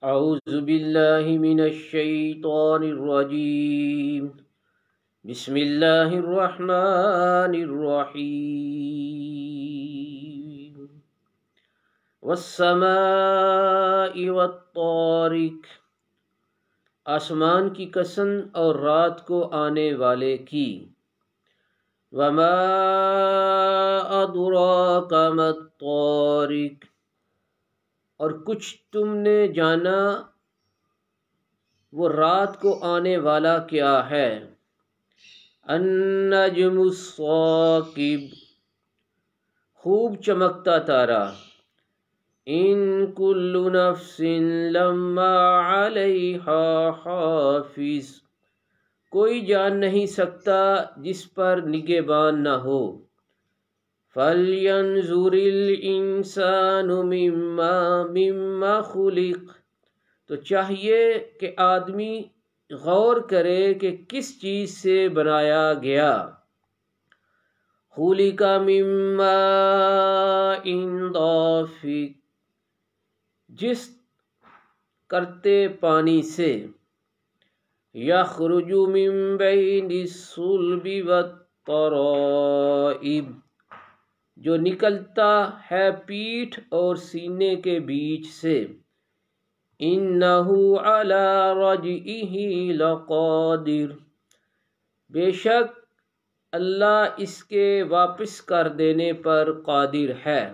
اعوذ باللہ من الشیطان الرجیم بسم اللہ الرحمن الرحیم والسماء والطارق، آسمان کی قسم اور رات کو آنے والے کی۔ وما ادراک ما الطارق، اور کچھ تم نے جانا وہ رات کو آنے والا کیا ہے۔ النجم الثاقب، خوب چمکتا تارا۔ ان کل نفس لما علیہا حافظ، کوئی جان نہیں سکتا جس پر نگہبان نہ ہو۔ فَلْيَنْظُرِ الْإِنسَانُ مِمَّا خُلِقَ، تو چاہیے کہ آدمی غور کرے کہ کس چیز سے بنایا گیا۔ خُلِقَ مِن مَّاءٍ دَافِقٍ، جس کرتے پانی سے۔ يَخْرُجُ مِن بَيْنِ الصُّلْبِ وَالتَّرَائِبِ، جو نکلتا ہے پیٹھ اور سینے کے بیچ سے۔ اِنَّهُ عَلَى رَجْعِهِ لَقَادِرٌ، بے شک اللہ اس کے واپس کر دینے پر قادر ہے۔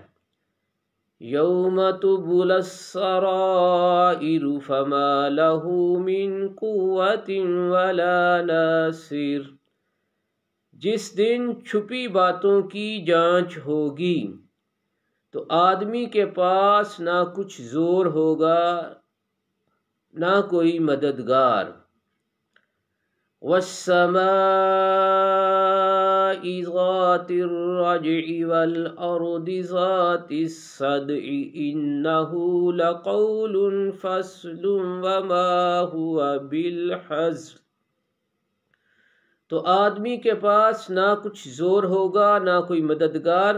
یوم تبلی السرائر فما له من قوة ولا ناصر، جس دن چھپی باتوں کی جانچ ہوگی تو آدمی کے پاس نہ کچھ زور ہوگا نہ کوئی مددگار۔ والسماء ذات الرجع والأرض ذات الصدع إنه لقول فصل وما هو بالحزن، تو آدمی کے پاس نہ کچھ زور ہوگا نہ کوئی مددگار۔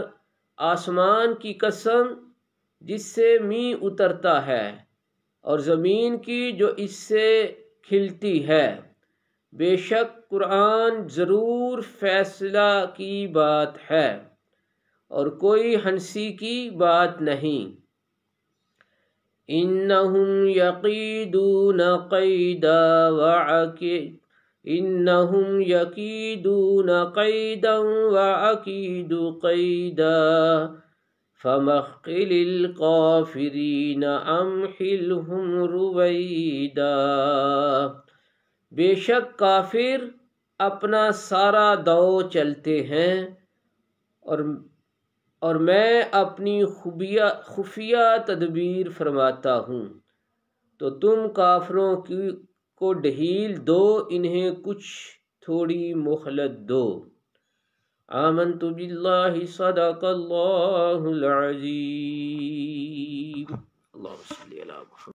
آسمان کی قسم جس سے مینہ اترتا ہے اور زمین کی جو اس سے کھلتی ہے، بے شک قرآن ضرور فیصلہ کی بات ہے اور کوئی ہنسی کی بات نہیں۔ انہم یقیدون قیدا انہم یکیدون قیدا وَأَکِیدُ قیدا فَمَهِّلِ الْکَافِرِینَ أَمْهِلْهُمْ رُوَیدا، بے شک کافر اپنا سارا دو چلتے ہیں اور میں اپنی خفیہ تدبیر فرماتا ہوں، تو تم کافروں کو ڈھیل دو، انہیں کچھ تھوڑی مہلت دو۔ آمنت باللہ صدق اللہ العظیم۔ اللہم صلی علی محمد۔